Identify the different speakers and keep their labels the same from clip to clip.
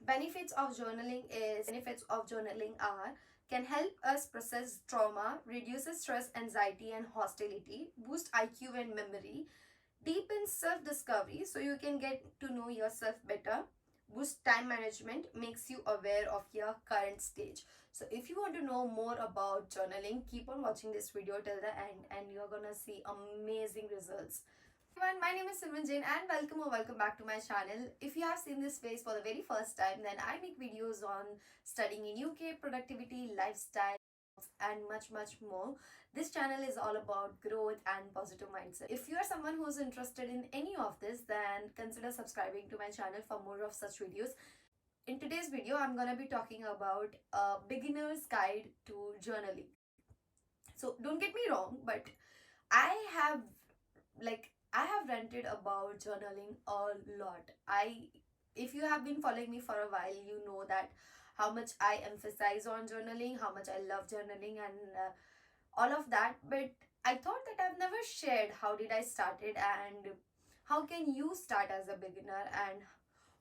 Speaker 1: Benefits of journaling are can help us process trauma, reduces stress, anxiety, and hostility, boost IQ and memory, deepens self-discovery so you can get to know yourself better, boost time management, makes you aware of your current stage. So if you want to know more about journaling, keep on watching this video till the end and you're gonna see amazing results. Everyone, my name is Simran Jain and welcome back to my channel. If you have seen this face for the very first time, then I make videos on studying in UK, productivity, lifestyle, and much more. This channel is all about growth and positive mindset. If you are someone who's interested in any of this, then consider subscribing to my channel for more of such videos. In today's video, I'm gonna be talking about a beginner's guide to journaling. So don't get me wrong, but I have I have ranted about journaling a lot. If you have been following me for a while, you know that how much I emphasize on journaling, how much I love journaling, and all of that. But I thought that I've never shared how did I start it and how can you start as a beginner and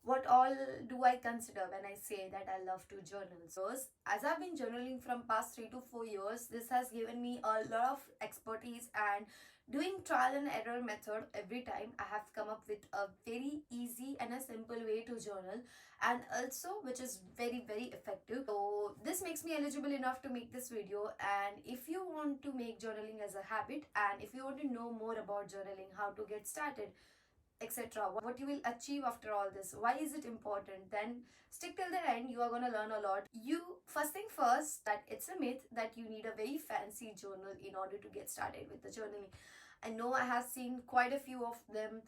Speaker 1: what all do I consider when I say that I love to journal. So as I've been journaling from past 3 to 4 years, this has given me a lot of expertise, and doing trial and error method every time I have come up with a very easy and a simple way to journal, and also which is very effective. So this makes me eligible enough to make this video. And if you want to make journaling as a habit, and if you want to know more about journaling, how to get started, etc., what you will achieve after all this, why is it important, then stick till the end. You are going to learn a lot. You first thing first, that it's a myth that you need a very fancy journal in order to get started with the journaling. I know I have seen quite a few of them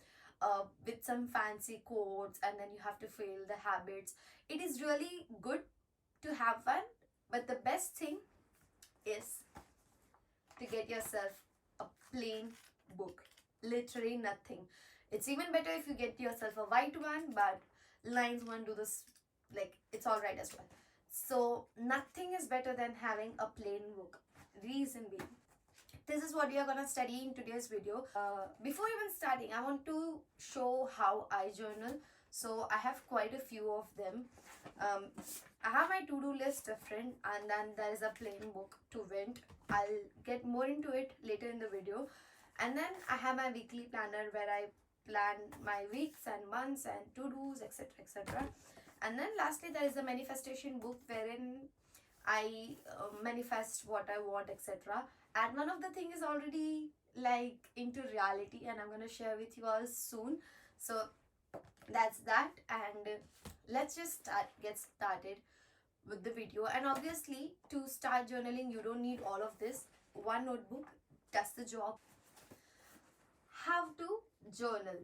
Speaker 1: with some fancy quotes, and then you have to fill the habits. It is really good to have one, but the best thing is to get yourself a plain book, literally nothing. It's even better if you get yourself a white one, but lines won't do this, like, it's all right as well. So nothing is better than having a plain book. Reason being, this is what we are gonna study in today's video. Before even starting, I want to show how I journal. So I have quite a few of them. I have my to-do list different, and then there is a plain book to vent. I'll get more into it later in the video. And then I have my weekly planner where I plan my weeks and months and to-dos, etc. And then lastly, there is a manifestation book wherein I manifest what I want, etc. And one of the thing is already like into reality, and I'm gonna share with you all soon. So that's that, and let's just get started with the video. And obviously, to start journaling, you don't need all of this. One notebook does the job. How to journal.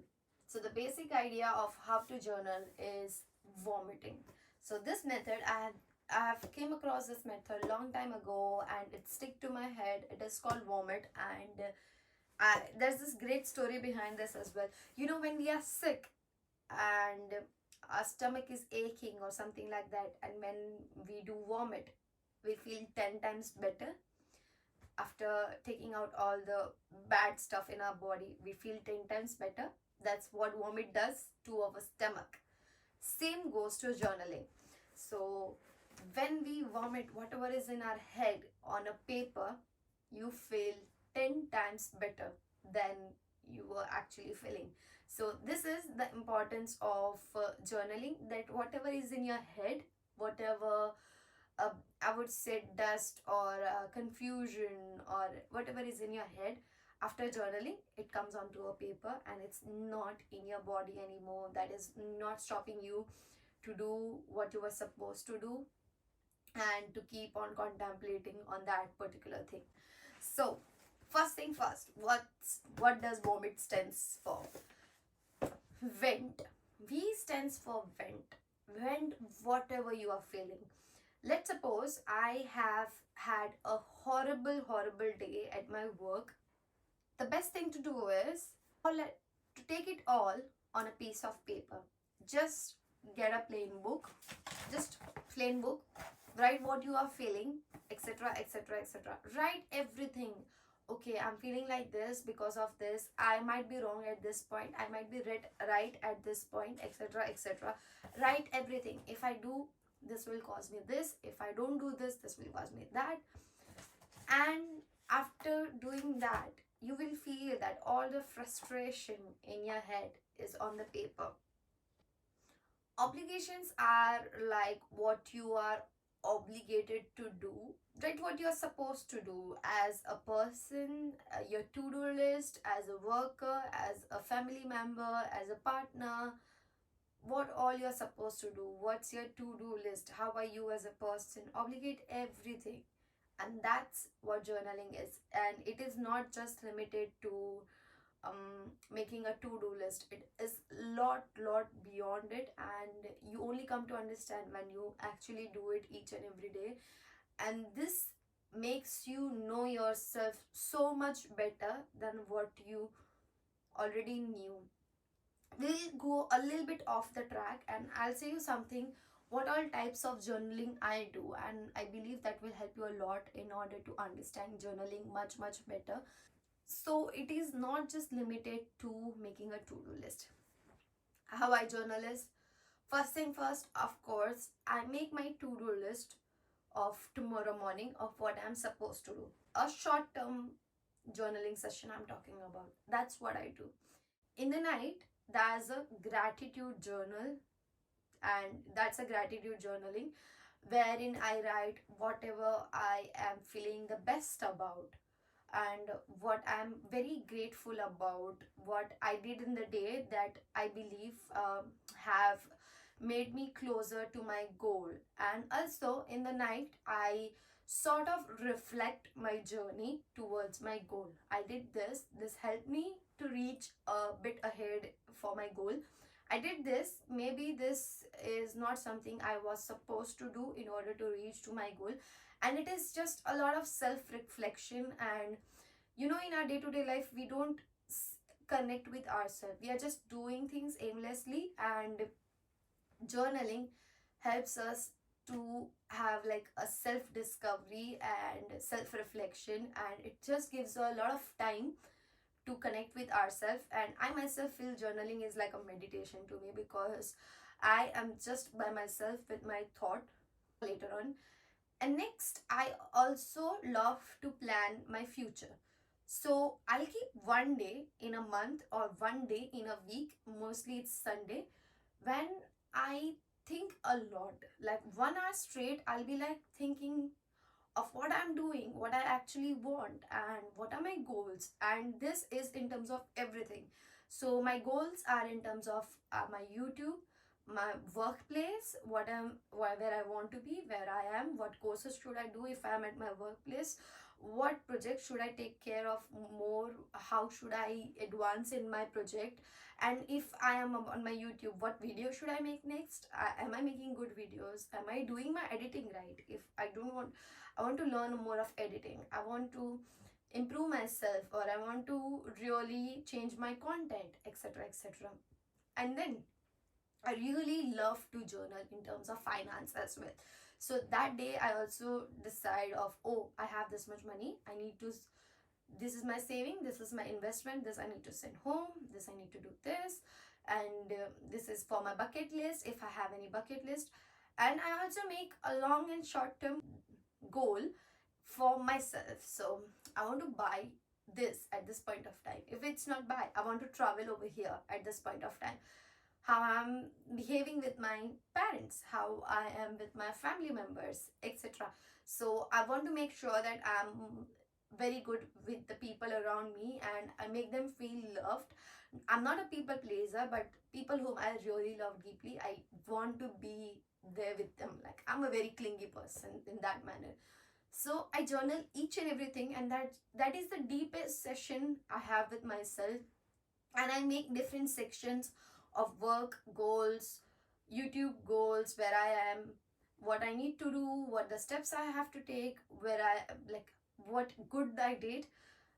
Speaker 1: So the basic idea of how to journal is vomiting. So this method, I have came across this method long time ago, and it stick to my head. It is called vomit, and there's this great story behind this as well. You know, when we are sick and our stomach is aching or something like that, and when we do vomit, we feel 10 times better. After taking out all the bad stuff in our body, we feel 10 times better. That's what vomit does to our stomach. Same goes to journaling. So when we vomit whatever is in our head on a paper, you feel 10 times better than you were actually feeling. So this is the importance of journaling, that whatever is in your head, whatever I would say dust or confusion or whatever is in your head, after journaling, it comes onto a paper and it's not in your body anymore. That is not stopping you to do what you were supposed to do and to keep on contemplating on that particular thing. So first thing first, what does vomit stands for? Vent. V stands for vent. Vent whatever you are feeling. Let's suppose I have had a horrible day at my work. The best thing to do is to take it all on a piece of paper. Just get a plain book, write what you are feeling, etc. Write everything, okay, I'm feeling like this because of this. I might be wrong at this point. I might be right at this point, etc., etc. Write everything. If I do, this will cause me this. If I don't do this, this will cause me that. And after doing that, you will feel that all the frustration in your head is on the paper. Obligations are like what you are obligated to do, right? What you're supposed to do as a person, your to-do list, as a worker, as a family member, as a partner, what all you're supposed to do, what's your to-do list, how are you as a person, obligate everything. And that's what journaling is. And it is not just limited to making a to-do list. It is lot beyond it, and you only come to understand when you actually do it each and every day. And this makes you know yourself so much better than what you already knew. We'll go a little bit off the track, and I'll say you something what all types of journaling I do, and I believe that will help you a lot in order to understand journaling much better. So it is not just limited to making a to-do list. How I journal is, first thing first, of course, I make my to-do list of tomorrow morning of what I'm supposed to do. A short-term journaling session I'm talking about. That's what I do. In the night, there's a gratitude journal, and that's a gratitude journaling wherein I write whatever I am feeling the best about and what I'm very grateful about, what I did in the day that I believe have made me closer to my goal. And also in the night, I sort of reflect my journey towards my goal. I did this helped me to reach a bit ahead for my goal. I did this, maybe this is not something I was supposed to do in order to reach to my goal. And it is just a lot of self reflection. And in our day to day life, we don't connect with ourselves, we are just doing things aimlessly. And journaling helps us to have like a self discovery and self reflection, and it just gives a lot of time to connect with ourselves. And I myself feel journaling is like a meditation to me, because I am just by myself with my thought later on. And next, I also love to plan my future. So I'll keep one day in a month or one day in a week, mostly it's Sunday, when I think a lot. Like 1 hour straight, I'll be like thinking of what I'm doing, what I actually want, and what are my goals. And this is in terms of everything. So my goals are in terms of my YouTube, my workplace, where I want to be, where I am, what courses should I do if I'm at my workplace, what project should I take care of more, how should I advance in my project, and if I am on my YouTube, what video should I make next. Am I making good videos? Am I doing my editing right? If I don't want, I want to learn more of editing, I want to improve myself, or I want to really change my content, etc., etc. And then I really love to journal in terms of finance as well. So that day I also decide of, oh, I have this much money, I need to, this is my saving, this is my investment, this I need to send home, this I need to do this, and this is for my bucket list if I have any bucket list. And I also make a long and short term goal for myself. So I want to buy this at this point of time. If it's not buy, I want to travel over here at this point of time. How I'm behaving with my parents, how I am with my family members, etc. So I want to make sure that I'm very good with the people around me and I make them feel loved. I'm not a people pleaser, but people whom I really love deeply, I want to be there with them. Like I'm a very clingy person in that manner. So I journal each and everything, and that is the deepest session I have with myself. And I make different sections of work goals, YouTube goals, where I am, what I need to do, what the steps I have to take, where I like what good I did.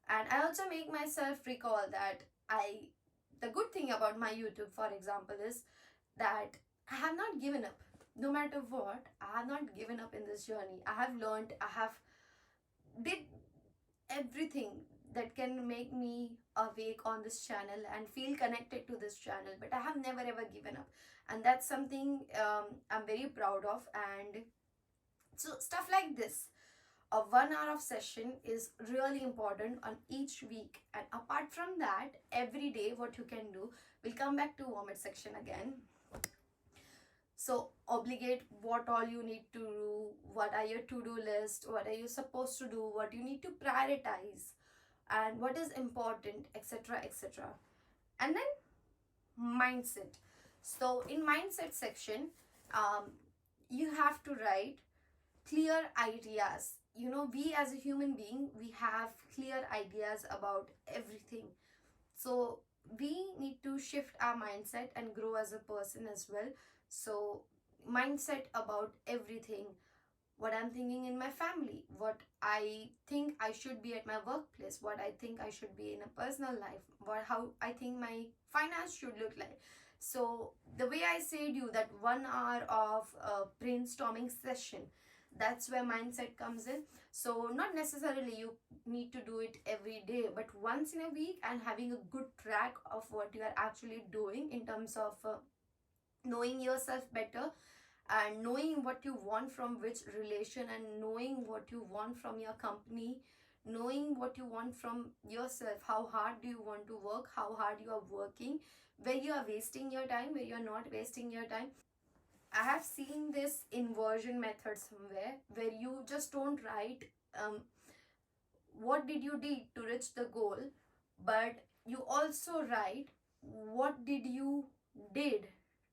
Speaker 1: And I also make myself recall that I the good thing about my YouTube, for example, is that I have not given up. No matter what, I have not given up in this journey. I have learned, I have did everything. that can make me awake on this channel and feel connected to this channel, but I have never ever given up. And that's something I'm very proud of. And so stuff like this, a 1 hour of session is really important on each week. And apart from that, every day what you can do, we'll come back to vomit section again. So obligate what all you need to do, what are your to-do list, what are you supposed to do, what you need to prioritize, and what is important, etc., etc. And then mindset. So in mindset section, you have to write clear ideas. You know, we as a human being, we have clear ideas about everything. So we need to shift our mindset and grow as a person as well. So mindset about everything, what I'm thinking in my family, what I think I should be at my workplace, what I think I should be in a personal life, how I think my finance should look like. So the way I said you that 1 hour of brainstorming session, that's where mindset comes in. So not necessarily you need to do it every day, but once in a week, and having a good track of what you are actually doing in terms of knowing yourself better, and knowing what you want from which relation, and knowing what you want from your company, knowing what you want from yourself, how hard do you want to work, how hard you are working, where you are wasting your time, where you are not wasting your time. I have seen this inversion method somewhere where you just don't write what did you do to reach the goal, but you also write what did you did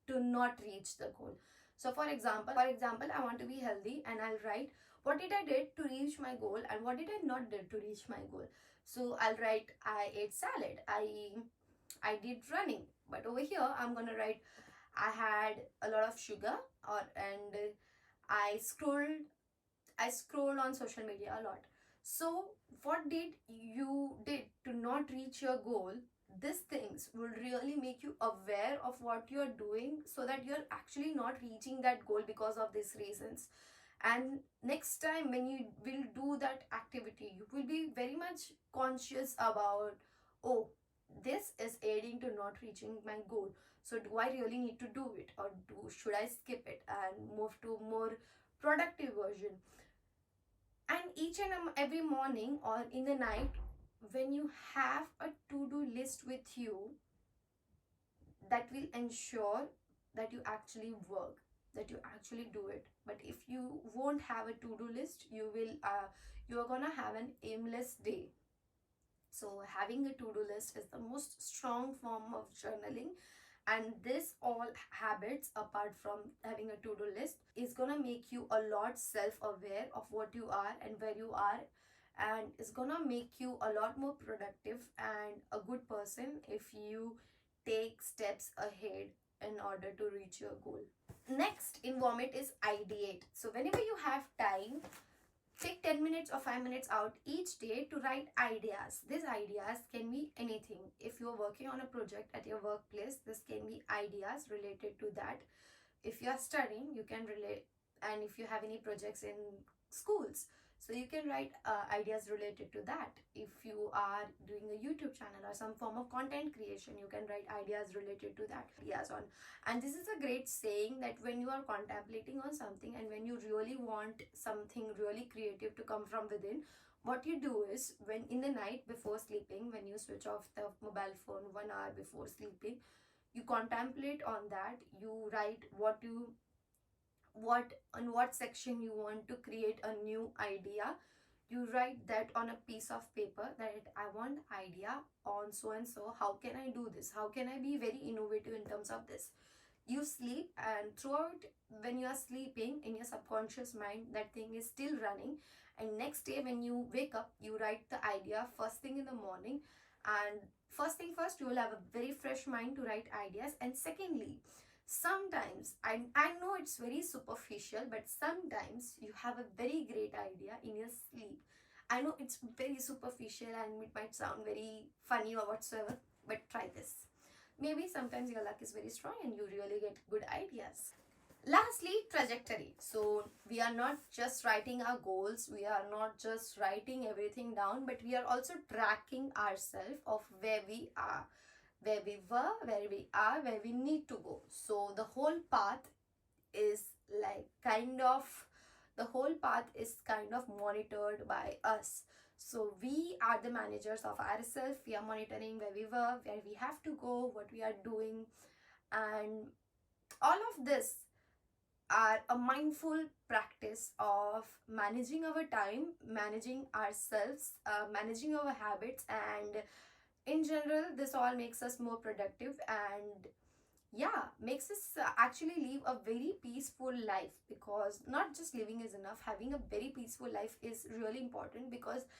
Speaker 1: to not reach the goal. So for example, I want to be healthy, and I'll write what did I did to reach my goal and what did I not did to reach my goal. So I'll write I ate salad, I did running, but over here I'm gonna write I had a lot of sugar, or and I scrolled on social media a lot. So what did you did to not reach your goal? These things will really make you aware of what you're doing, so that you're actually not reaching that goal because of these reasons. And next time when you will do that activity, you will be very much conscious about, oh, this is aiding to not reaching my goal. So do I really need to do it, or should I skip it and move to more productive version? And each and every morning or in the night, when you have a to-do list with you, that will ensure that you actually work, that you actually do it. But if you won't have a to-do list, you are gonna have an aimless day. So having a to-do list is the most strong form of journaling. And this all habits, apart from having a to-do list, is gonna make you a lot self-aware of what you are and where you are, and is gonna make you a lot more productive and a good person if you take steps ahead in order to reach your goal. Next in vomit is ideate. So whenever you have time, take 10 minutes or 5 minutes out each day to write ideas. These ideas can be anything. If you're working on a project at your workplace, this can be ideas related to that. If you're studying, you can relate, and if you have any projects in schools, so you can write ideas related to that. If you are doing a YouTube channel or some form of content creation, you can write ideas related to that. And this is a great saying that when you are contemplating on something and when you really want something really creative to come from within, what you do is, when in the night before sleeping, when you switch off the mobile phone 1 hour before sleeping, you contemplate on that. You write on what section you want to create a new idea. You write that on a piece of paper, that I want idea on so and so, how can I do this, how can I be very innovative in terms of this. You sleep, and throughout when you are sleeping, in your subconscious mind, that thing is still running. And next day when you wake up, you write the idea first thing in the morning. And first thing first, you will have a very fresh mind to write ideas. And secondly, sometimes I know it's very superficial, but sometimes you have a very great idea in your sleep. I know it's very superficial and it might sound very funny or whatsoever, but try this. Maybe sometimes your luck is very strong and you really get good ideas. Lastly, trajectory. So we are not just writing our goals, we are not just writing everything down, but we are also tracking ourselves of where we are, where we were, where we are, where we need to go. So is like kind of the whole path is kind of monitored by us. So we are the managers of ourselves. We are monitoring where we were, where we have to go, what we are doing, and all of this are a mindful practice of managing our time, managing ourselves, managing our habits, and in general, this all makes us more productive and yeah, makes us actually live a very peaceful life, because not just living is enough, having a very peaceful life is really important, because